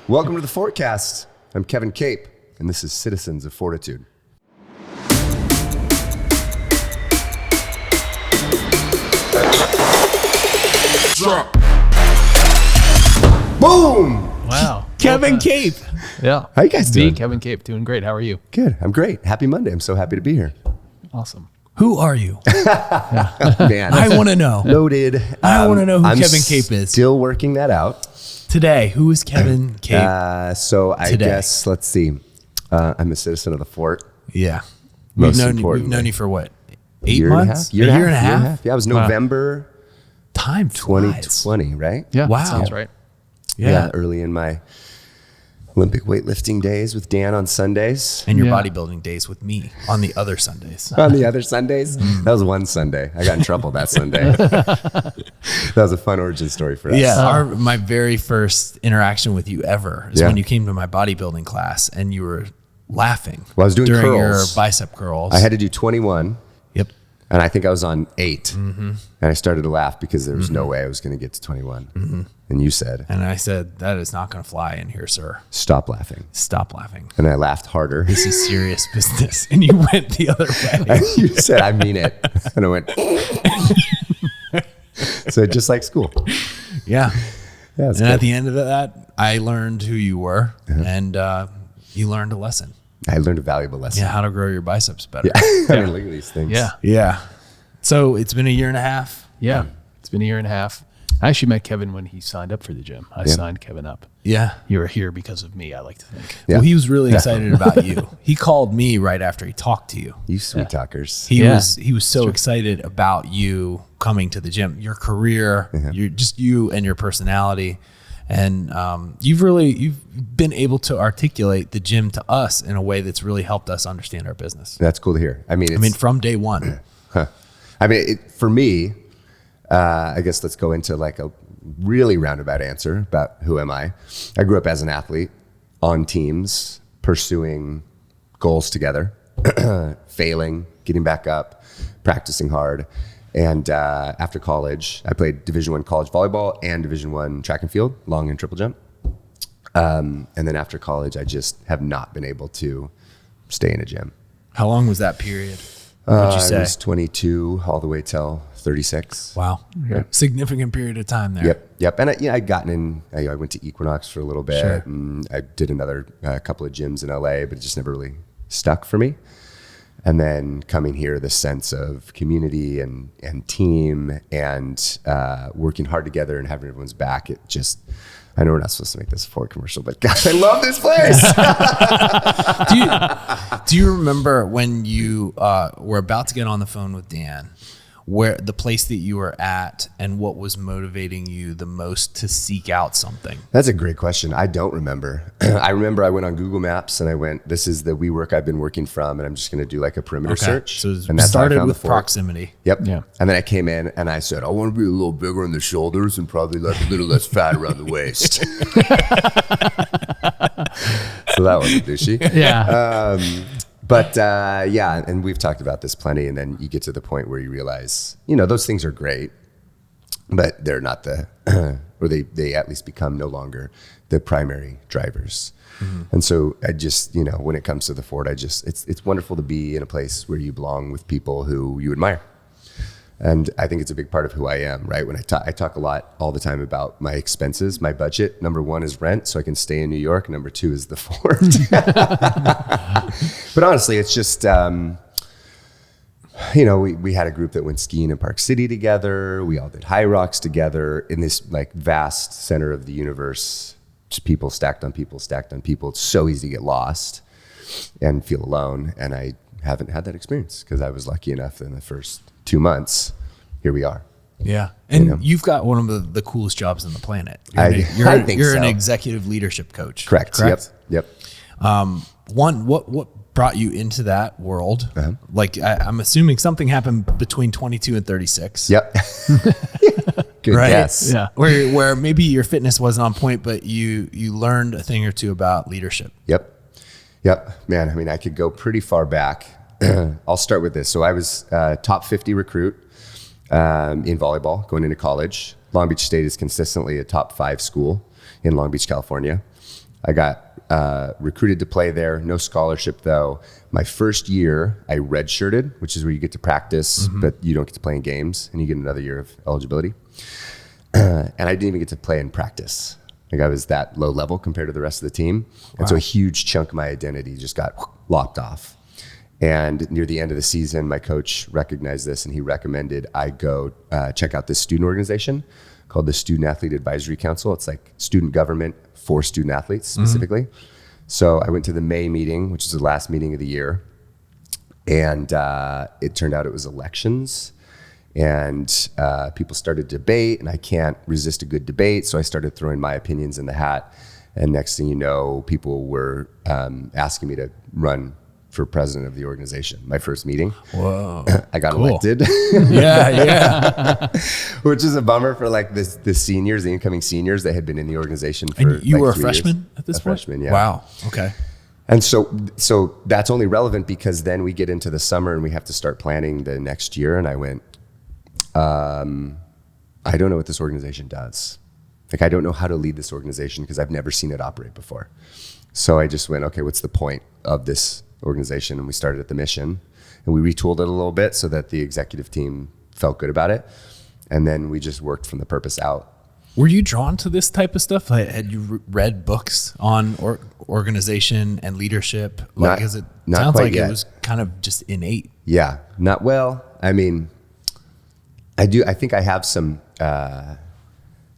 Welcome to the Fortcast. I'm Kevin Cape, and this is Citizens of Fortitude. Drop. Boom! Wow. Kevin Cape. Yeah. How you guys doing? Kevin Cape. Doing great. How are you? Good. I'm great. Happy Monday. I'm so happy to be here. Awesome. Who are you? Man, I want to know. loaded. I want to know who I'm Kevin Cape is. Still working that out. Today, who is Kevin Cape? So I Today. guess, let's see. I'm a citizen of the fort. Yeah. Most We've importantly. known you for what? 8 Year months? and a half? Year and a half? Yeah, it was November Time flies. 2020, right? Yeah. Wow. Sounds right. Yeah. Early in my Olympic weightlifting days with Dan on Sundays. And your Yeah. bodybuilding days with me on the other Sundays. On the other Sundays? That was one Sunday. I got in trouble that Sunday. That was a fun origin story for us. Yeah, my very first interaction with you ever is Yeah. when you came to my bodybuilding class and you were laughing. Well, I was doing during curls. your bicep curls. I had to do 21, Yep. and I think I was on 8. And I started to laugh because there was no way I was going to get to 21. And you said, And I said, that is not going to fly in here, sir. stop laughing. Stop laughing. And I laughed harder. This is serious business. And you went the other way. And you said, I mean it. And I went, so just like school. Yeah. Yeah, it's And good. at the end of that, I learned who you were, and you learned a lesson. I learned a valuable lesson. Yeah, how to grow your biceps better. I mean, look at these things. Yeah. Yeah. So it's been a year and a half. Yeah. It's been a year and a half. I actually met Kevin when he signed up for the gym. I signed Kevin up. Yeah. You were here because of me, I like to think. Yeah. Well, he was really excited about you. He called me right after he talked to you. You sweet talkers. He Yeah. was so excited about you coming to the gym, your career, you and your personality. And you've been able to articulate the gym to us in a way that's really helped us understand our business. That's cool to hear. I mean, From day one. For me, I guess let's go into like a really roundabout answer about who am I. I grew up as an athlete on teams, pursuing goals together, failing, getting back up, practicing hard. And after college, I played Division I college volleyball and Division I track and field, long and triple jump. And then after college, I just have not been able to stay in a gym. How long was that period? What'd you say? I was 22 all the way till 36. Wow. Yeah. Significant period of time there. Yep. And I'd gotten in, I went to Equinox for a little bit, Sure. and I did another couple of gyms in LA, but it just never really stuck for me. And then coming here, the sense of community and team and working hard together and having everyone's back, it just, I know we're not supposed to make this a Ford commercial, but gosh, I love this place. Do you remember when you were about to get on the phone with Dan, where the place that you were at and what was motivating you the most to seek out something? That's a great question. I don't remember. I remember I went on Google Maps and I went, this is the WeWork I've been working from, and I'm just going to do like a perimeter search. So and it how I started found with the Fort. proximity. Yep. Yeah. And then I came in and I said, I want to be a little bigger on the shoulders and probably like a little less fat around the waist. So that wasn't douchey. Yeah. But and we've talked about this plenty. And then you get to the point where you realize, those things are great, but they're not or they at least become no longer the primary drivers. Mm-hmm. And so I just, when it comes to the Ford, it's wonderful to be in a place where you belong with people who you admire. And I think it's a big part of who I am, right? When I talk a lot all the time about my expenses, my budget. Number 1 is rent, so I can stay in New York. Number 2 is the Ford. But honestly, it's just, we had a group that went skiing in Park City together. We all did high rocks together in this like vast center of the universe. Just people stacked on people, stacked on people. It's so easy to get lost and feel alone. And I haven't had that experience because I was lucky enough in the first 2 months. Here we are. Yeah. And you've got one of the coolest jobs on the planet. I think you're so. an executive leadership coach. Correct. Yep. What brought you into that world? Uh-huh. Like I'm assuming something happened between 22 and 36. Yep. Good Right? guess. Yeah. Where maybe your fitness wasn't on point, but you learned a thing or two about leadership. Yep. Man, I mean, I could go pretty far back. I'll start with this. So I was top 50 recruit in volleyball going into college. Long Beach State is consistently a top 5 school in Long Beach, California. I got recruited to play there. No scholarship though. My first year, I redshirted, which is where you get to practice, but you don't get to play in games, and you get another year of eligibility. And I didn't even get to play in practice. Like I was that low level compared to the rest of the team. And so a huge chunk of my identity just got lopped off. And near the end of the season, my coach recognized this and he recommended I go check out this student organization called the Student Athlete Advisory Council. It's like student government for student athletes specifically. So I went to the May meeting, which is the last meeting of the year. And it turned out it was elections. And people started to debate, and I can't resist a good debate. So I started throwing my opinions in the hat. And next thing you know, people were asking me to run for president of the organization. My first meeting. Whoa. I got elected. Yeah. Which is a bummer for like the seniors, the incoming seniors that had been in the organization for And you like were a 3 freshman years. at this point? Freshman, yeah. Wow. Okay. And so that's only relevant because then we get into the summer and we have to start planning the next year. And I went, I don't know what this organization does. Like, I don't know how to lead this organization because I've never seen it operate before. So I just went, okay, what's the point of this organization? And we started at the mission and we retooled it a little bit so that the executive team felt good about it. And then we just worked from the purpose out. Were you drawn to this type of stuff? Like, had you read books on organization and leadership? Like, Not- it not sounds quite like yet. it was kind of just innate. Yeah, not well. I mean, I think I have some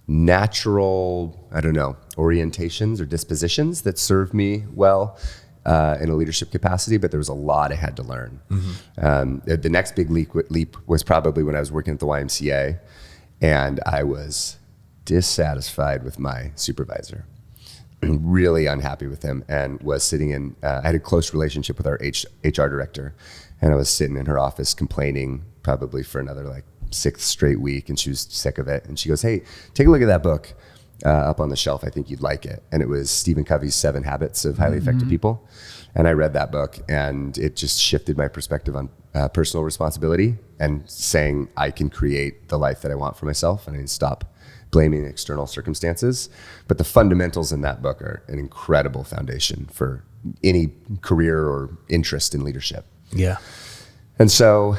natural, I don't know, orientations or dispositions that serve me well in a leadership capacity, but there was a lot I had to learn. The next big leap was probably when I was working at the YMCA, and I was dissatisfied with my supervisor. Really unhappy with him, and was sitting in, I had a close relationship with our HR director, and I was sitting in her office complaining probably for another like 6th straight week, and she was sick of it. And she goes, hey, take a look at that book up on the shelf. I think you'd like it. And it was Stephen Covey's 7 Habits of Highly Effective People. And I read that book, and it just shifted my perspective on personal responsibility and saying I can create the life that I want for myself, and I need to stop blaming external circumstances. But the fundamentals in that book are an incredible foundation for any career or interest in leadership. Yeah. And so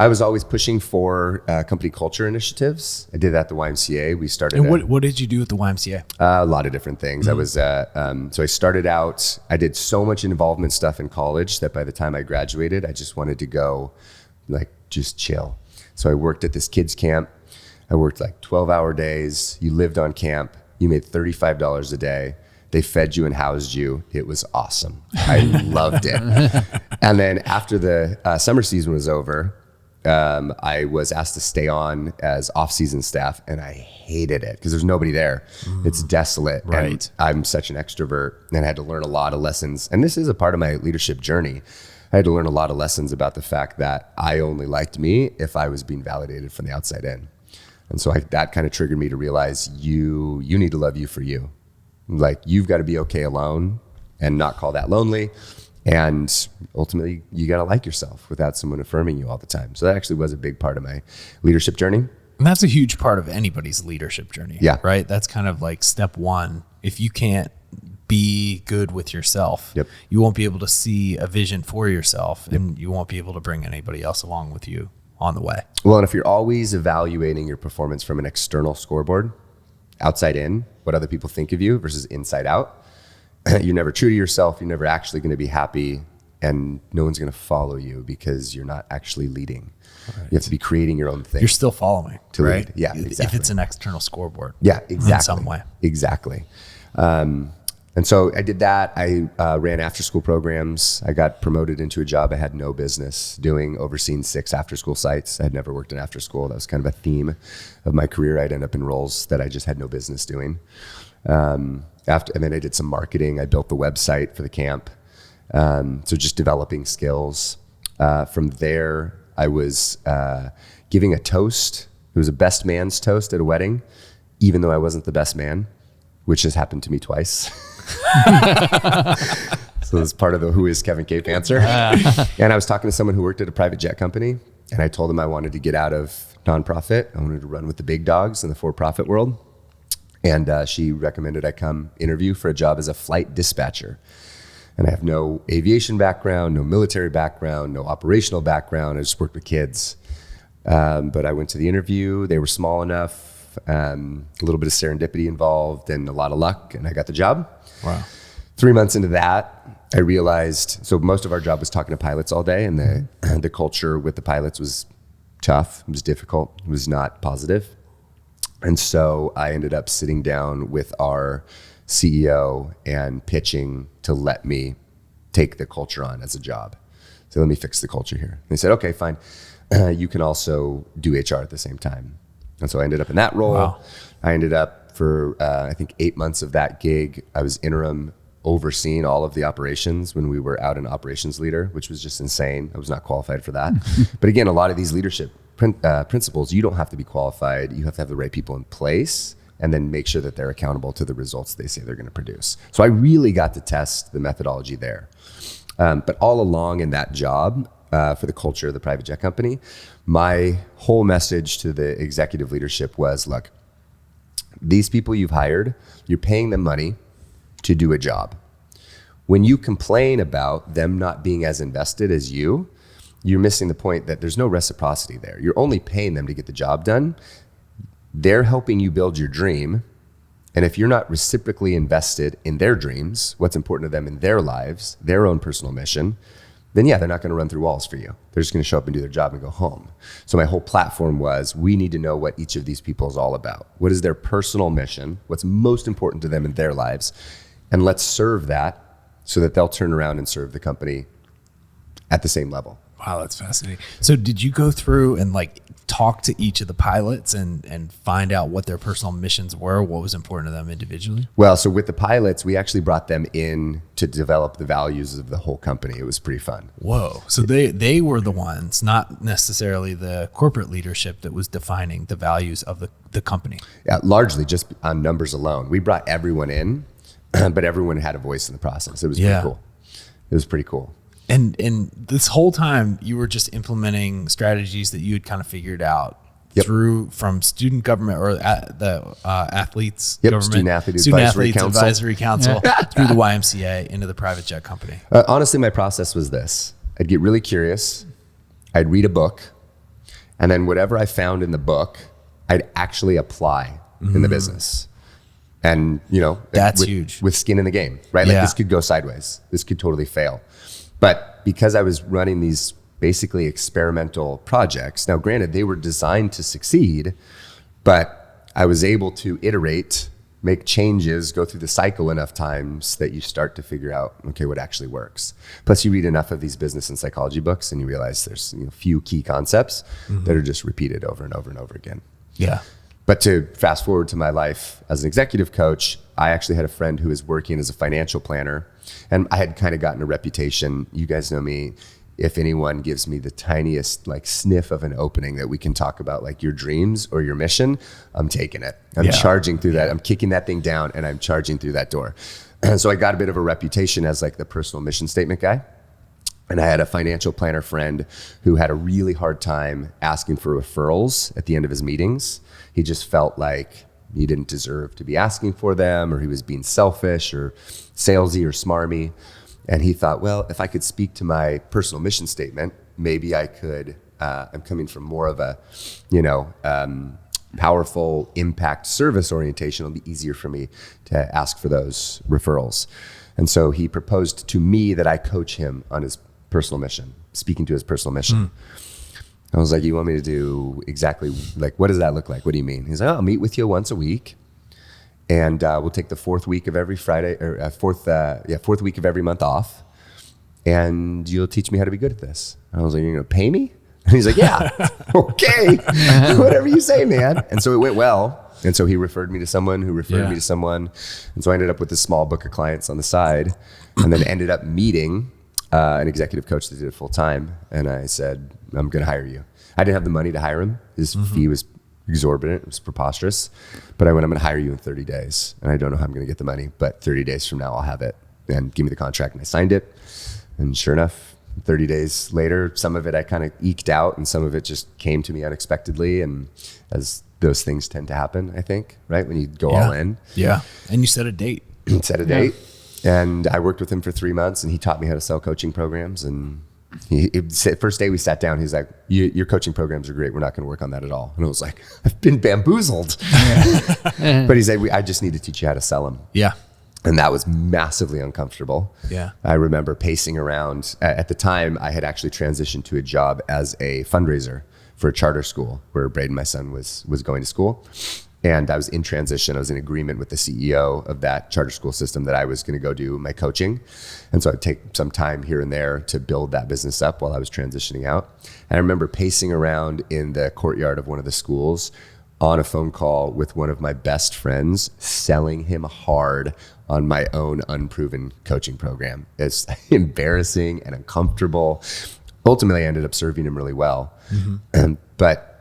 I was always pushing for company culture initiatives. I did that at the YMCA. We started. And what did you do at the YMCA? A lot of different things. I was so I started out. I did so much involvement stuff in college that by the time I graduated, I just wanted to go, like, just chill. So I worked at this kids camp. I worked like 12-hour days. You lived on camp. You made $35 a day. They fed you and housed you. It was awesome. I loved it. And then after the summer season was over, I was asked to stay on as off-season staff, and I hated it because there's nobody there. It's desolate. Right. And I'm such an extrovert, and I had to learn a lot of lessons. And this is a part of my leadership journey. I had to learn a lot of lessons about the fact that I only liked me if I was being validated from the outside in. And so that kind of triggered me to realize you need to love you for you. Like, you've got to be okay alone and not call that lonely. And ultimately, you got to like yourself without someone affirming you all the time. So that actually was a big part of my leadership journey. And that's a huge part of anybody's leadership journey. Yeah. Right? That's kind of like step one. If you can't be good with yourself, Yep. you won't be able to see a vision for yourself, and you won't be able to bring anybody else along with you on the way. Well, and if you're always evaluating your performance from an external scoreboard, outside in, what other people think of you versus inside out, you're never true to yourself. You're never actually going to be happy, and no one's going to follow you because you're not actually leading. Right. You have to be creating your own thing. You're still following, to right? lead. Yeah, exactly. If it's an external scoreboard. Yeah, exactly. In some way. Exactly. And so I did that. I ran after-school programs. I got promoted into a job I had no business doing, overseeing 6 after-school sites. I had never worked in after-school. That was kind of a theme of my career. I'd end up in roles that I just had no business doing. And then I did some marketing. I built the website for the camp. So just developing skills. From there, I was giving a toast. It was a best man's toast at a wedding, even though I wasn't the best man, which has happened to me twice. So it's part of the who is Kevin Cape answer. And I was talking to someone who worked at a private jet company, and I told him I wanted to get out of nonprofit. I wanted to run with the big dogs in the for-profit world. And she recommended I come interview for a job as a flight dispatcher. And I have no aviation background, no military background, no operational background. I just worked with kids. But I went to the interview. They were small enough, a little bit of serendipity involved and a lot of luck, and I got the job. Wow. 3 months into that, I realized, so most of our job was talking to pilots all day, and the culture with the pilots was tough. It was difficult. It was not positive. And so I ended up sitting down with our CEO and pitching to let me take the culture on as a job. So let me fix the culture here. And they said, okay, fine. You can also do HR at the same time. And so I ended up in that role. Wow. I ended up for, I think 8 months of that gig. I was interim overseeing all of the operations when we were out an operations leader, which was just insane. I was not qualified for that. But again, a lot of these leadership principles, you don't have to be qualified. You have to have the right people in place and then make sure that they're accountable to the results they say they're going to produce. So I really got to test the methodology there. But all along in that job, for the culture of the private jet company, my whole message to the executive leadership was, look, these people you've hired, you're paying them money to do a job. When you complain about them not being as invested as you, you're missing the point that there's no reciprocity there. You're only paying them to get the job done. They're helping you build your dream. And if you're not reciprocally invested in their dreams, what's important to them in their lives, their own personal mission, then yeah, they're not going to run through walls for you. They're just going to show up and do their job and go home. So my whole platform was, we need to know what each of these people is all about. What is their personal mission? What's most important to them in their lives? And let's serve that so that they'll turn around and serve the company at the same level. Wow, that's fascinating. So did you go through and like talk to each of the pilots and find out what their personal missions were, what was important to them individually? Well, so with the pilots, we actually brought them in to develop the values of the whole company. It was pretty fun. Whoa. So they were the ones, not necessarily the corporate leadership, that was defining the values of the company. Yeah, largely just on numbers alone. We brought everyone in, but everyone had a voice in the process. It was pretty cool. It was pretty cool. And this whole time you were just implementing strategies that you had kind of figured out through from student government or the athletes government, student athlete advisory council through the YMCA into the private jet company. Honestly, my process was this. I'd get really curious. I'd read a book, and then whatever I found in the book, I'd actually apply in the business. And that's huge with skin in the game, right? Like this could go sideways. This could totally fail. But because I was running these basically experimental projects, now granted, they were designed to succeed, but I was able to iterate, make changes, go through the cycle enough times that you start to figure out, okay, what actually works. Plus you read enough of these business and psychology books and you realize there's a few key concepts that are just repeated over and over and over again. Yeah. But to fast forward to my life as an executive coach, I actually had a friend who was working as a financial planner, and I had kind of gotten a reputation. You guys know me. If anyone gives me the tiniest like sniff of an opening that we can talk about like your dreams or your mission, I'm taking it. I'm charging through that. I'm kicking that thing down and I'm charging through that door. And so I got a bit of a reputation as like the personal mission statement guy. And I had a financial planner friend who had a really hard time asking for referrals at the end of his meetings. He just felt like he didn't deserve to be asking for them, or he was being selfish or salesy or smarmy. And he thought, well, if I could speak to my personal mission statement, maybe I could, I'm coming from more of a, powerful impact service orientation. It'll be easier for me to ask for those referrals. And so he proposed to me that I coach him on his personal mission, speaking to his personal mission. I was like, you want me to do exactly like, what does that look like? What do you mean? He's like, I'll meet with you once a week, and we'll take the fourth week of every Friday, or fourth week of every month off, and you'll teach me how to be good at this. I was like, you're gonna pay me? And he's like, yeah, okay, whatever you say, man. And so it went well. And so he referred me to someone who referred me to someone. And so I ended up with this small book of clients on the side, and then ended up meeting an executive coach that did it full time. And I said, I'm going to hire you. I didn't have the money to hire him. His fee was exorbitant. It was preposterous. But I went, I'm going to hire you in 30 days. And I don't know how I'm going to get the money, but 30 days from now, I'll have it. And give me the contract. And I signed it. And sure enough, 30 days later, some of it I kind of eked out and some of it just came to me unexpectedly. And as those things tend to happen, I think, right? When you go all in. Yeah. And you set a date. Set a date. And I worked with him for 3 months and he taught me how to sell coaching programs. And first day we sat down, he's like, your coaching programs are great. We're not going to work on that at all. And I was like, I've been bamboozled. But he said, I just need to teach you how to sell them. Yeah. And that was massively uncomfortable. Yeah. I remember pacing around. At the time, I had actually transitioned to a job as a fundraiser for a charter school where Braden, my son, was going to school. And I was in transition. I was in agreement with the CEO of that charter school system that I was going to go do my coaching. And so I'd take some time here and there to build that business up while I was transitioning out. And I remember pacing around in the courtyard of one of the schools on a phone call with one of my best friends, selling him hard on my own unproven coaching program. It's embarrassing and uncomfortable. Ultimately, I ended up serving him really well. But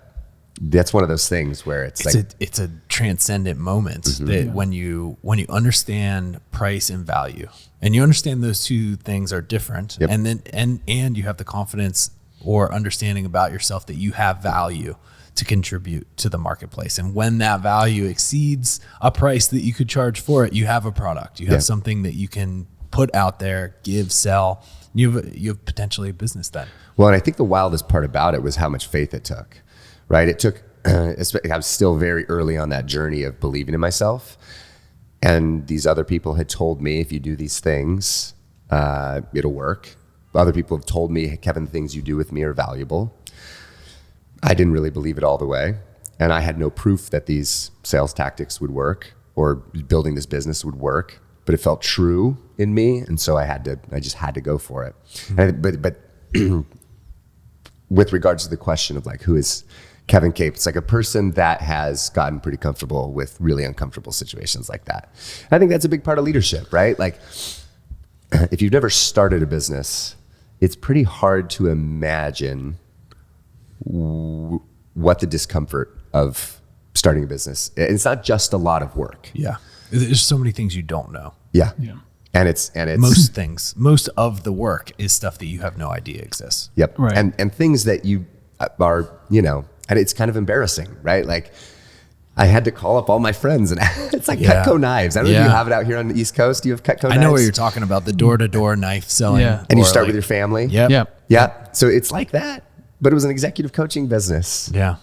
that's one of those things where it's a transcendent moment that when you understand price and value, and you understand those two things are different, and then and you have the confidence or understanding about yourself that you have value to contribute to the marketplace. And when that value exceeds a price that you could charge for it, you have a product, you have something that you can put out there, give, sell. You have potentially a business then. Well, and I think the wildest part about it was how much faith it took, right? It took, I was still very early on that journey of believing in myself. And these other people had told me, if you do these things, it'll work. Other people have told me, hey, Kevin, the things you do with me are valuable. I didn't really believe it all the way. And I had no proof that these sales tactics would work or building this business would work, but it felt true in me. And so I just had to go for it. But with regards to the question of like, who is Kevin Cape? It's like a person that has gotten pretty comfortable with really uncomfortable situations like that. And I think that's a big part of leadership, right? Like if you've never started a business, it's pretty hard to imagine what the discomfort of starting a business. It's not just a lot of work. Yeah. There's so many things you don't know. Yeah. And it's most of the work is stuff that you have no idea exists. Yep. Right. And things that you are, and it's kind of embarrassing, right? Like I had to call up all my friends and it's like Cutco knives. I don't know if you have it out here on the East Coast. Do you have Cutco knives? I know what you're talking about. The door-to-door knife selling. Yeah. And you start with your family. Yep. Yeah. So it's like that, but it was an executive coaching business. Yeah.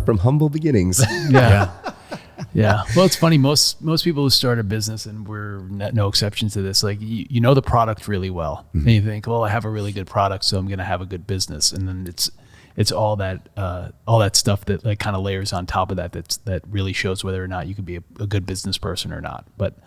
From humble beginnings. Yeah. Well, it's funny. Most people who start a business, and we're no exceptions to this, like you know the product really well, and you think, well, I have a really good product, so I'm going to have a good business, and then it's all that stuff that like kind of layers on top of that really shows whether or not you could be a good business person or not. But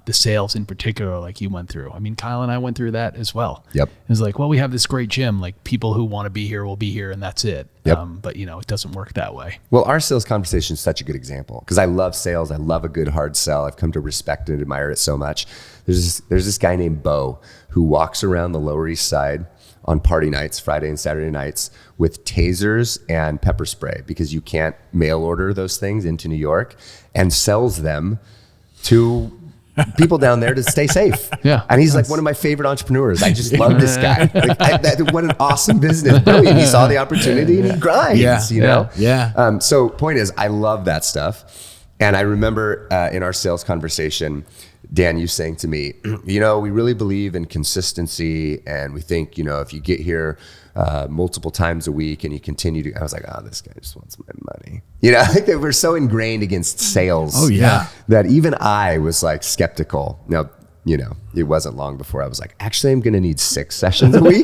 the sales in particular, like you went through. I mean, Kyle and I went through that as well. Yep. It's like, well, we have this great gym, like people who want to be here will be here and that's it. Yep. But it doesn't work that way. Well, our sales conversation is such a good example because I love sales. I love a good hard sell. I've come to respect and admire it so much. There's this guy named Bo who walks around the Lower East Side on party nights, Friday and Saturday nights, with tasers and pepper spray because you can't mail order those things into New York, and sells them to people down there to stay safe. Yeah. And he's like one of my favorite entrepreneurs. I just love this guy. What an awesome business. Brilliant. He saw the opportunity and he grinds, Yeah. So point is, I love that stuff. And I remember in our sales conversation, Dan, you saying to me, we really believe in consistency, and we think, if you get here multiple times a week and you continue to, I was like, this guy just wants my money. I think that we're so ingrained against sales. Oh yeah. That even I was like skeptical. Now, it wasn't long before I was like, actually, I'm going to need 6 sessions a week.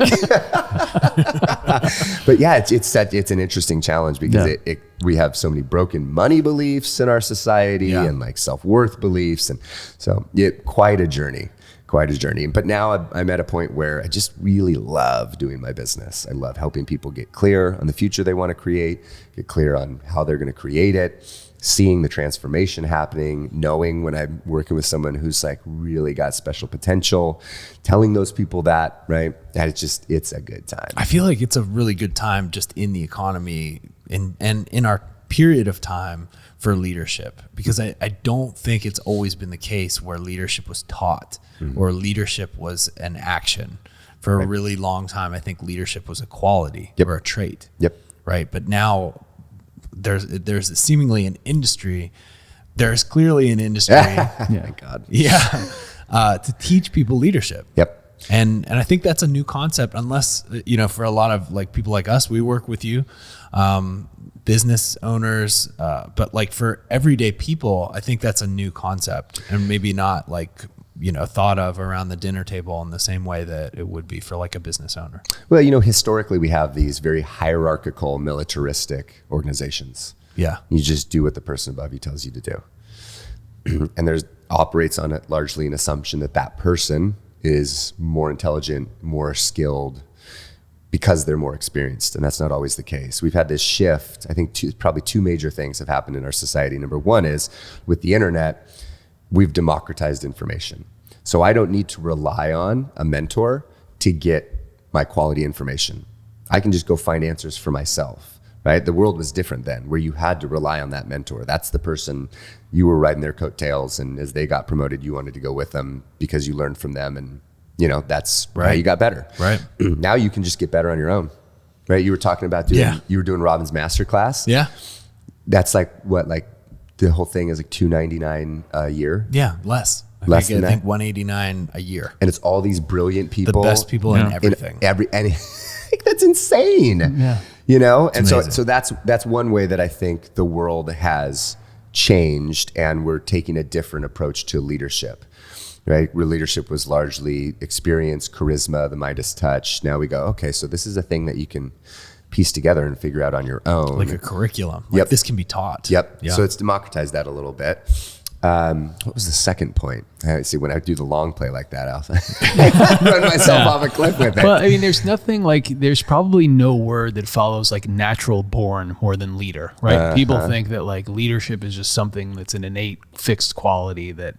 But yeah, it's an interesting challenge because we have so many broken money beliefs in our society and like self-worth beliefs. And so quite a journey. But now I'm at a point where I just really love doing my business. I love helping people get clear on the future they want to create, get clear on how they're going to create it, seeing the transformation happening, knowing when I'm working with someone who's like really got special potential, telling those people that, right? That it's a good time. I feel like it's a really good time just in the economy and in our period of time for leadership, because I don't think it's always been the case where leadership was taught or leadership was an action. For a really long time, I think leadership was a quality or a trait. Yep. Right. But now there's seemingly an industry. There's clearly an industry. Yeah. God. Yeah. To teach people leadership. Yep. And I think that's a new concept, unless, for a lot of like people like us, we work with you, business owners, but like for everyday people, I think that's a new concept, and maybe not like, thought of around the dinner table in the same way that it would be for like a business owner. Well, historically we have these very hierarchical, militaristic organizations. Yeah. You just do what the person above you tells you to do. And there's operates on it largely an assumption that person is more intelligent, more skilled because they're more experienced. And that's not always the case. We've had this shift. I think probably two major things have happened in our society. Number one is with the internet, we've democratized information. So I don't need to rely on a mentor to get my quality information. I can just go find answers for myself. Right? The world was different then, where you had to rely on that mentor. That's the person you were riding their coattails, and as they got promoted, you wanted to go with them because you learned from them, and that's how you got better. Right. Now you can just get better on your own. Right? You were talking about you were doing Robin's masterclass. Yeah. That's like what, like the whole thing is like $299 a year. Yeah, less. I think $189 a year. And it's all these brilliant people, the best people in everything. That's insane. Yeah. And so that's one way that I think the world has changed, and we're taking a different approach to leadership, right? Where leadership was largely experience, charisma, the Midas touch. Now we go, okay, so this is a thing that you can piece together and figure out on your own. Like a curriculum. Like this can be taught. Yep. So it's democratized that a little bit. What was the second point? See, when I do the long play like that, I'll run myself off a cliff with it. Well, I mean, there's probably no word that follows like natural born more than leader, right? People think that like leadership is just something that's an innate fixed quality that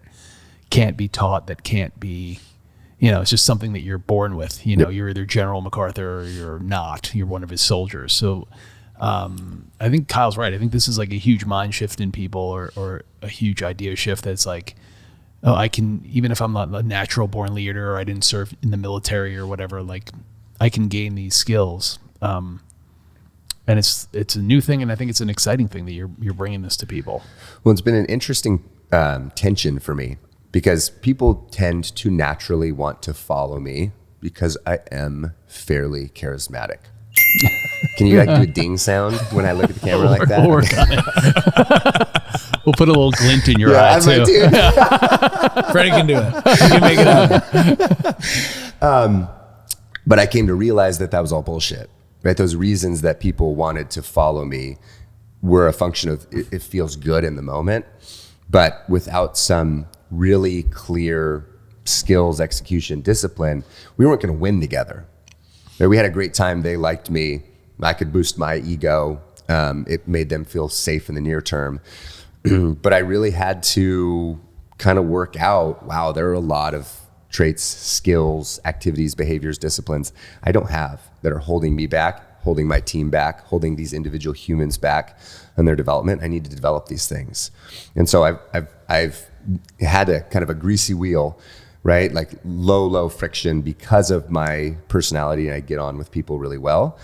can't be taught, that can't be, it's just something that you're born with. You're either General MacArthur or you're not. You're one of his soldiers. So I think Kyle's right. I think this is like a huge mind shift in people, or a huge idea shift that's like, oh, I can, even if I'm not a natural born leader, or I didn't serve in the military or whatever, like I can gain these skills. And it's a new thing, and I think it's an exciting thing that you're bringing this to people. Well, it's been an interesting tension for me, because people tend to naturally want to follow me because I am fairly charismatic. Can you like do a ding sound when I look at the camera like that? We'll work on it. We'll put a little glint in your eye too. Freddie can do it. He can make it happen. But I came to realize that was all bullshit. Right? Those reasons that people wanted to follow me were a function of it feels good in the moment, but without some really clear skills, execution, discipline, we weren't going to win together. We had a great time. They liked me. I could boost my ego. It made them feel safe in the near term. But I really had to kind of work out, wow, there are a lot of traits, skills, activities, behaviors, disciplines I don't have that are holding me back, holding my team back, holding these individual humans back in their development. I need to develop these things. And so I've had a kind of a greasy wheel, right? Like low friction because of my personality, and I get on with people really well.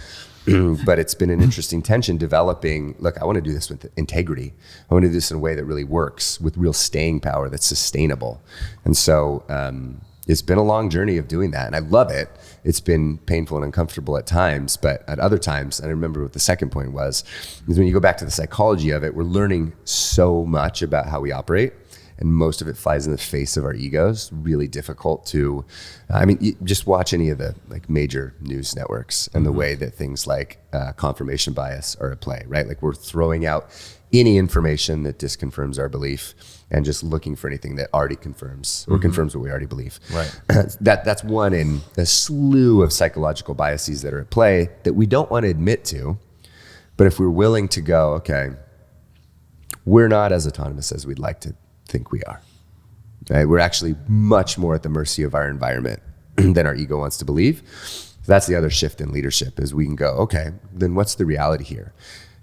But it's been an interesting tension developing. Look, I want to do this with integrity. I want to do this in a way that really works with real staying power that's sustainable. And so it's been a long journey of doing that. And I love it. It's been painful and uncomfortable at times, but at other times, and I remember what the second point was, is when you go back to the psychology of it, we're learning so much about how we operate. And most of it flies in the face of our egos. Really difficult to, just watch any of the like major news networks and the way that things like confirmation bias are at play, right? Like we're throwing out any information that disconfirms our belief and just looking for anything that already confirms or confirms what we already believe. Right. That's one in a slew of psychological biases that are at play that we don't want to admit to. But if we're willing to go, okay, we're not as autonomous as we'd like to think we are. Right? We're actually much more at the mercy of our environment than our ego wants to believe. That's the other shift in leadership, is we can go, okay, then what's the reality here?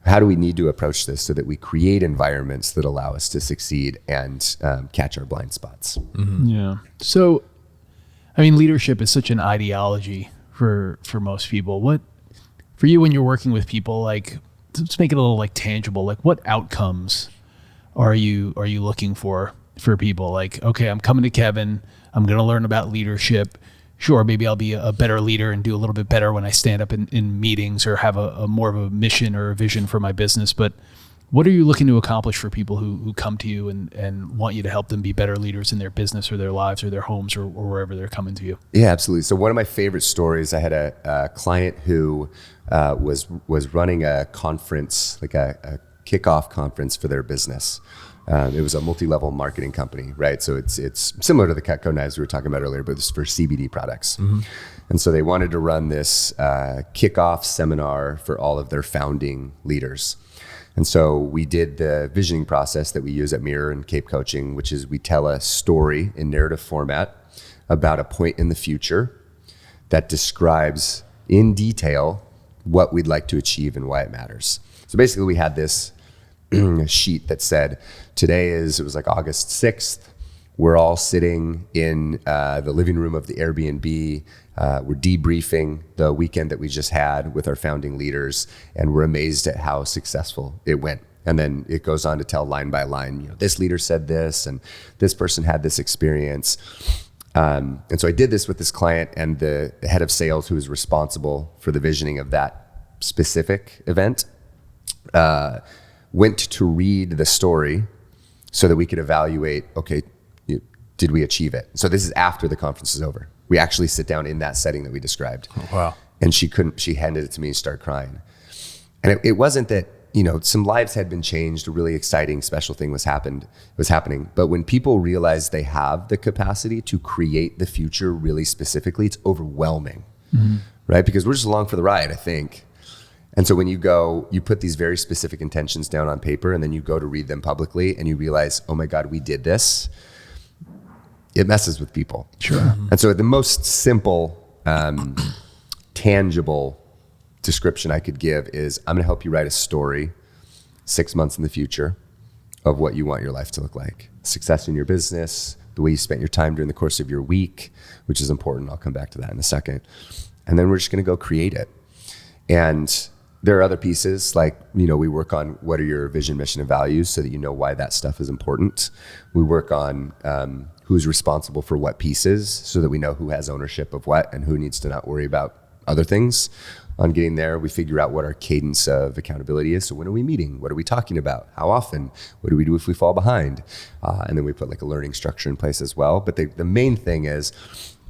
How do we need to approach this so that we create environments that allow us to succeed and catch our blind spots? Yeah. So I mean, leadership is such an ideology for most people. What, for you when you're working with people, like, let's make it a little like tangible. Like, what outcomes are you looking for people? Like, okay, I'm coming to Kevin. I'm going to learn about leadership. Sure, maybe I'll be a better leader and do a little bit better when I stand up in meetings or have a more of a mission or a vision for my business. But what are you looking to accomplish for people who come to you and want you to help them be better leaders in their business or their lives or their homes or wherever they're coming to you? Yeah, absolutely. So one of my favorite stories, I had a client who was running a conference, like a kickoff conference for their business. It was a multi-level marketing company, right? So it's similar to the Cutco knives we were talking about earlier, but it's for CBD products. Mm-hmm. And so they wanted to run this kickoff seminar for all of their founding leaders. And so we did the visioning process that we use at Mirror and Cape Coaching, which is we tell a story in narrative format about a point in the future that describes in detail what we'd like to achieve and why it matters. So basically we had this sheet that said, it was like August 6th. We're all sitting in the living room of the Airbnb. We're debriefing the weekend that we just had with our founding leaders, and we're amazed at how successful it went. And then it goes on to tell line by line, this leader said this, and this person had this experience. And so I did this with this client, and the head of sales who was responsible for the visioning of that specific event went to read the story so that we could evaluate, okay, did we achieve it? So this is after the conference is over. We actually sit down in that setting that we described. Oh, wow. And she handed it to me and started crying. And it wasn't that, some lives had been changed, a really exciting, special thing was happening. But when people realize they have the capacity to create the future really specifically, it's overwhelming, right? Because we're just along for the ride, I think. And so when you put these very specific intentions down on paper, and then you go to read them publicly and you realize, oh my God, we did this. It messes with people. Sure. And so the most simple, tangible description I could give is, I'm going to help you write a story 6 months in the future of what you want your life to look like. Success in your business, the way you spent your time during the course of your week, which is important. I'll come back to that in a second. And then we're just going to go create it. And there are other pieces like, we work on what are your vision, mission, and values so that you know why that stuff is important. We work on who's responsible for what pieces so that we know who has ownership of what and who needs to not worry about other things. On getting there, we figure out what our cadence of accountability is. So when are we meeting? What are we talking about? How often? What do we do if we fall behind? And then we put like a learning structure in place as well. But the main thing is,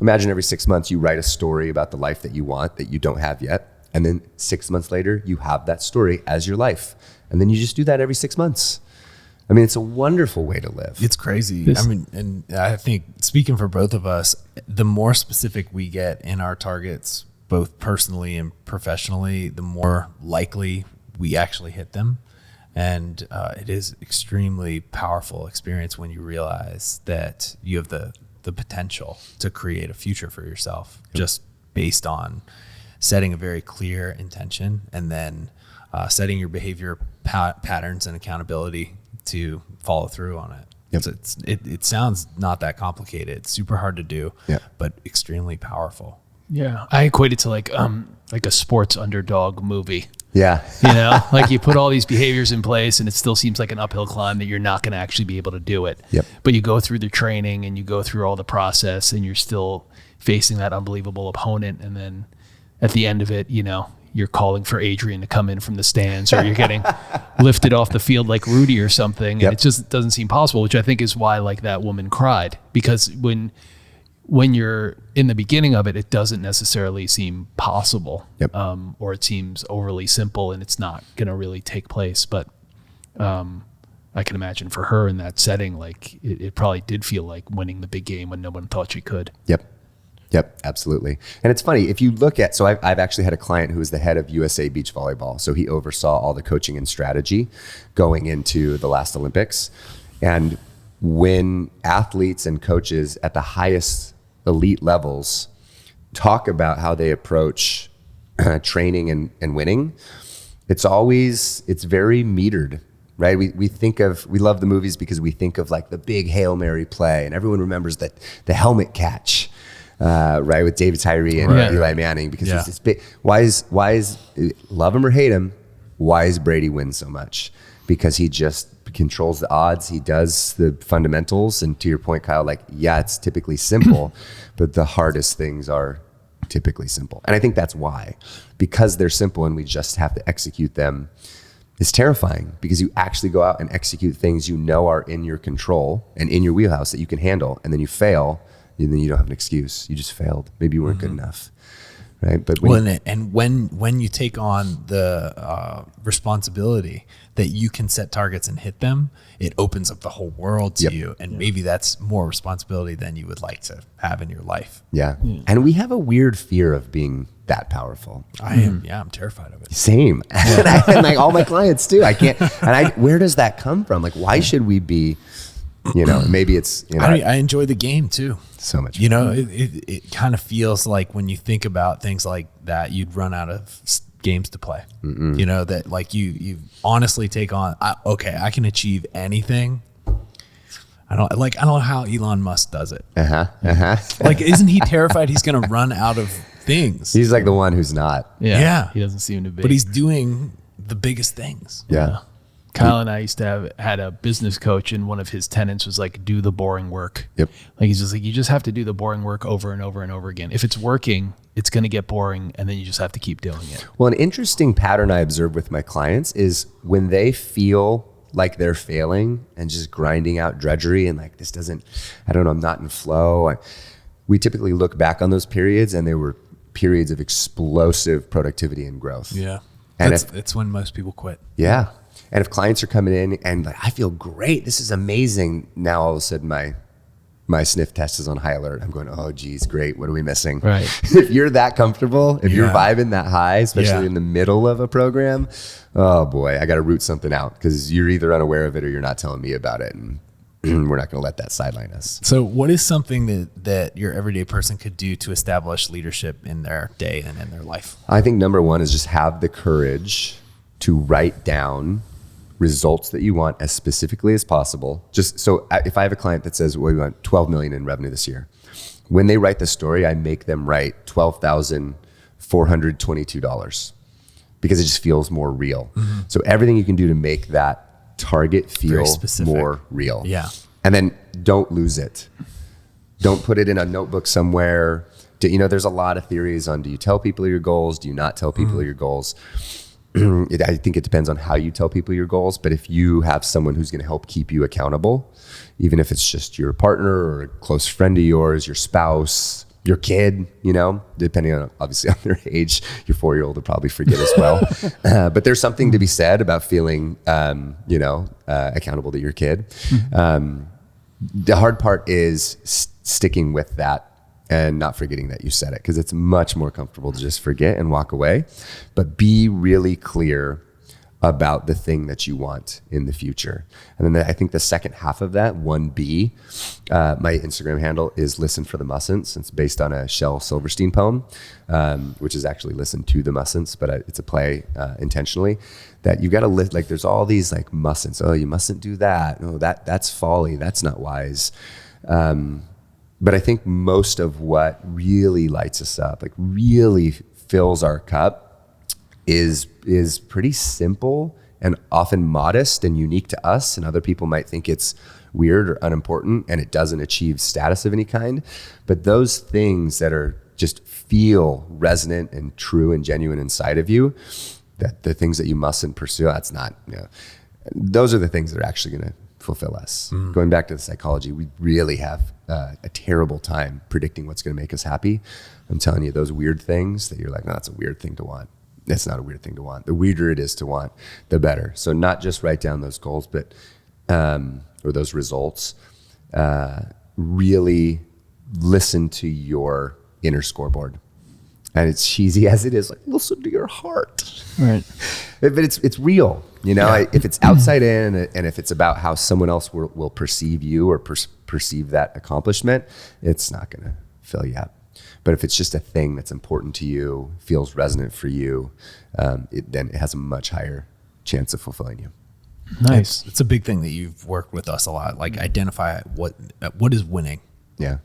imagine every 6 months you write a story about the life that you want that you don't have yet. And then 6 months later, you have that story as your life. And then you just do that every 6 months. I mean, it's a wonderful way to live. It's crazy. And I think speaking for both of us, the more specific we get in our targets, both personally and professionally, the more likely we actually hit them. And it is extremely powerful experience when you realize that you have the potential to create a future for yourself just based on setting a very clear intention and then setting your behavior patterns and accountability to follow through on it. Yep. So it sounds not that complicated. It's super hard to do, but extremely powerful. Yeah, I equate it to like a sports underdog movie. Yeah. Like you put all these behaviors in place and it still seems like an uphill climb that you're not going to actually be able to do it. Yep. But you go through the training and you go through all the process and you're still facing that unbelievable opponent. And then at the end of it, you're calling for Adrian to come in from the stands, or you're getting lifted off the field like Rudy or something. And it just doesn't seem possible, which I think is why like that woman cried, because when you're in the beginning of it, it doesn't necessarily seem possible, or it seems overly simple and it's not going to really take place. But I can imagine for her in that setting, like it probably did feel like winning the big game when no one thought she could. Yep, absolutely. And it's funny, if you look at, so I've actually had a client who was the head of USA Beach Volleyball. So he oversaw all the coaching and strategy going into the last Olympics. And when athletes and coaches at the highest elite levels talk about how they approach training and winning, it's very metered, right? We love the movies because we think of like the big Hail Mary play and everyone remembers that the helmet catch. right, with David Tyree and Eli Manning, because it's this big. Why is love him or hate him? Why is Brady win so much? Because he just controls the odds. He does the fundamentals. And to your point, Kyle, like, yeah, it's typically simple, but the hardest things are typically simple. And I think that's why, because they're simple and we just have to execute them, is terrifying, because you actually go out and execute things you know are in your control and in your wheelhouse that you can handle, and then you fail, and then you don't have an excuse. You just failed. Maybe you weren't good enough. Right. But when you take on the responsibility that you can set targets and hit them, it opens up the whole world to you. And maybe that's more responsibility than you would like to have in your life. Yeah. And we have a weird fear of being that powerful. I am. Yeah. I'm terrified of it. Same. And like all my clients too. I can't. And where does that come from? Like, why should we be, maybe it's, I enjoy the game too. So much. It kind of feels like when you think about things like that, you'd run out of games to play. That like you honestly take on, I can achieve anything. I don't know how Elon Musk does it. Like, isn't he terrified he's going to run out of things? He's like the one who's not. Yeah. He doesn't seem to be. But he's doing the biggest things. Yeah. Kyle and I used to had a business coach, and one of his tenets was like, do the boring work. Yep. Like, he's just like, you just have to do the boring work over and over and over again. If it's working, it's going to get boring, and then you just have to keep doing it. Well, an interesting pattern I observe with my clients is when they feel like they're failing and just grinding out drudgery and like, this doesn't, I don't know, I'm not in flow. We typically look back on those periods, and they were periods of explosive productivity and growth. Yeah. And it's when most people quit. Yeah. And if clients are coming in and like, I feel great, this is amazing. Now all of a sudden my sniff test is on high alert. I'm going, oh geez, great. What are we missing? Right. If you're that comfortable, if you're vibing that high, especially in the middle of a program, oh boy, I got to root something out, because you're either unaware of it or you're not telling me about it. And we're not going to let that sideline us. So what is something that your everyday person could do to establish leadership in their day and in their life? I think number one is just have the courage to write down results that you want as specifically as possible. Just so if I have a client that says, well, we want 12 million in revenue this year, when they write the story, I make them write $12,422, because it just feels more real. So everything you can do to make that target feel more real. Yeah. And then don't lose it. Don't put it in a notebook somewhere. There's a lot of theories on, do you tell people your goals? Do you not tell people your goals? I think it depends on how you tell people your goals, but if you have someone who's going to help keep you accountable, even if it's just your partner or a close friend of yours, your spouse, your kid, depending on obviously on their age, your 4-year-old will probably forget as well. But there's something to be said about feeling, accountable to your kid. The hard part is sticking with that and not forgetting that you said it, because it's much more comfortable to just forget and walk away. But be really clear about the thing that you want in the future. And then I think the second half of that, 1B, my Instagram handle is Listen for the Mustn'ts. It's based on a Shel Silverstein poem, which is actually Listen to the Mustn'ts, but it's a play intentionally, that you got to list, like there's all these like mustn'ts. Oh, you mustn't do that. No, that's folly. That's not wise. But I think most of what really lights us up, like really fills our cup, is pretty simple and often modest and unique to us. And other people might think it's weird or unimportant, and it doesn't achieve status of any kind. But those things that are just feel resonant and true and genuine inside of you, that the things that you mustn't pursue, that's not, those are the things that are actually going to fulfill us. Going back to the psychology, we really have a terrible time predicting what's going to make us happy. I'm telling you, those weird things that you're like, no, that's a weird thing to want. That's not a weird thing to want. The weirder it is to want, the better. So not just write down those goals, but or those results. Really listen to your inner scoreboard. And it's cheesy as it is, like, listen to your heart. Right. But it's real, if it's outside in, and if it's about how someone else will perceive you or perceive that accomplishment, it's not going to fill you up. But if it's just a thing that's important to you, feels resonant for you, then it has a much higher chance of fulfilling you. Nice. It's a big thing that you've worked with us a lot. Like, identify what is winning. Yeah.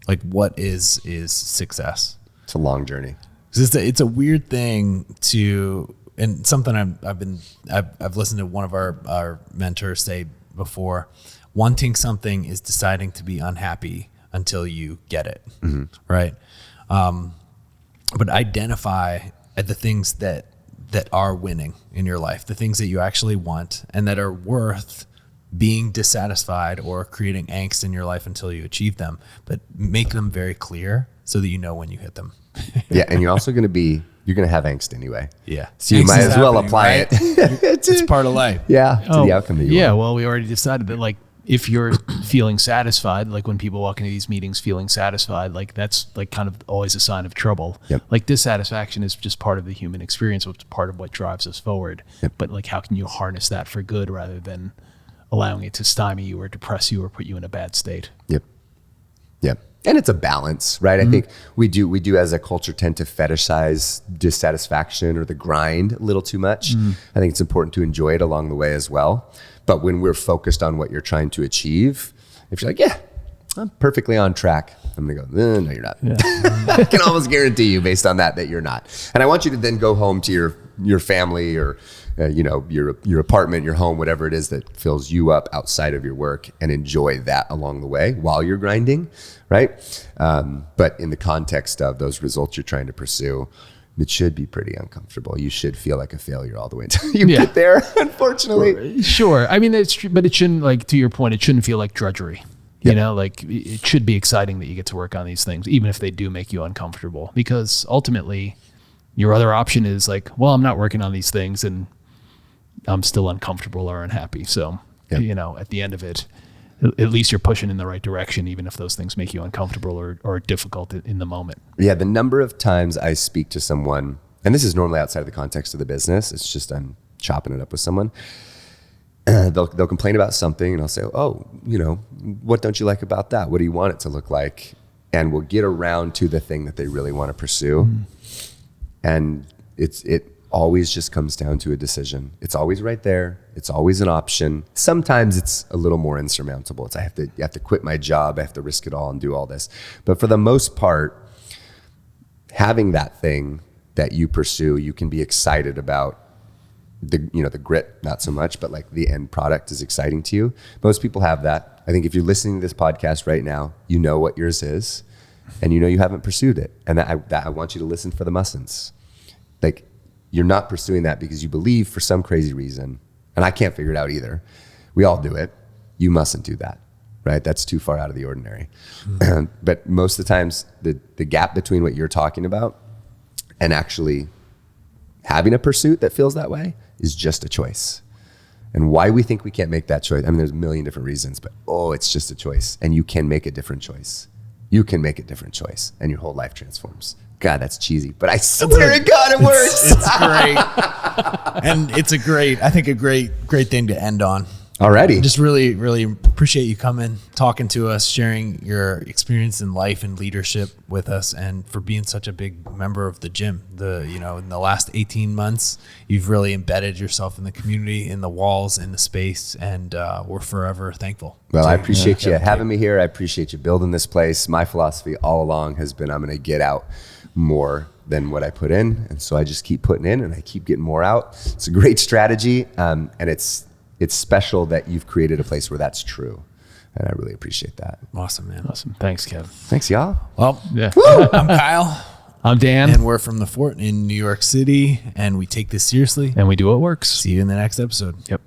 Like, what is success? It's a long journey. It's a weird thing to, and something I've listened to one of our mentors say before. Wanting something is deciding to be unhappy until you get it, right? But identify the things that are winning in your life, the things that you actually want and that are worth being dissatisfied or creating angst in your life until you achieve them, but make them very clear so that you know when you hit them. Yeah, and you're also going to have angst anyway. Yeah. So you might as well apply it. It's part of life. Yeah, to the outcome that you want. Well, we already decided that, like, if you're feeling satisfied, like when people walk into these meetings feeling satisfied, like that's like kind of always a sign of trouble. Yep. Like dissatisfaction is just part of the human experience, which is part of what drives us forward. Yep. But like, how can you harness that for good rather than allowing it to stymie you or depress you or put you in a bad state? Yep. Yep. And it's a balance, right? I think we do as a culture tend to fetishize dissatisfaction or the grind a little too much. I think it's important to enjoy it along the way as well. But when we're focused on what you're trying to achieve, if you're like, yeah, I'm perfectly on track, I'm going to go, no, you're not. Yeah. I can almost guarantee you based on that you're not. And I want you to then go home to your family or your apartment, your home, whatever it is that fills you up outside of your work, and enjoy that along the way while you're grinding, right? But in the context of those results you're trying to pursue, it should be pretty uncomfortable. You should feel like a failure all the way until you get there, unfortunately. Sure. I mean, it's true, but it shouldn't, like, to your point, it shouldn't feel like drudgery. You know, like it should be exciting that you get to work on these things, even if they do make you uncomfortable, because ultimately your other option is like, well, I'm not working on these things and I'm still uncomfortable or unhappy. So, at the end of it, at least you're pushing in the right direction, even if those things make you uncomfortable or difficult in the moment. Yeah. The number of times I speak to someone, and this is normally outside of the context of the business, it's just I'm chopping it up with someone. They'll complain about something and I'll say, oh, what don't you like about that? What do you want it to look like? And we'll get around to the thing that they really want to pursue. And it always just comes down to a decision. It's always right there. It's always an option. Sometimes it's a little more insurmountable. It's I have to quit my job. I have to risk it all and do all this. But for the most part, having that thing that you pursue, you can be excited about. The grit, not so much, but like the end product is exciting to you. Most people have that. I think if you're listening to this podcast right now, you know what yours is, and you haven't pursued it. And I want you to listen for the mustn'ts. Like, you're not pursuing that because you believe for some crazy reason, and I can't figure it out either. We all do it. You mustn't do that, right? That's too far out of the ordinary. But most of the times, the gap between what you're talking about and actually having a pursuit that feels that way is just a choice. And why we think we can't make that choice, I mean, there's a million different reasons, but it's just a choice. And you can make a different choice. You can make a different choice and your whole life transforms. God, that's cheesy, but I swear to God, it works. It's great. And it's a great thing to end on. Alrighty. Just really, really appreciate you coming, talking to us, sharing your experience in life and leadership with us, and for being such a big member of the gym. In the last 18 months, you've really embedded yourself in the community, in the walls, in the space, and we're forever thankful. Well, I appreciate you having me here. I appreciate you building this place. My philosophy all along has been I'm going to get out more than what I put in, and so I just keep putting in, and I keep getting more out. It's a great strategy, and it's special that you've created a place where that's true. And I really appreciate that. Awesome, man. Awesome. Thanks, Kevin. Thanks, y'all. Well, yeah. I'm Kyle. I'm Dan. And we're from the Fort in New York City, and we take this seriously. And we do what works. See you in the next episode. Yep.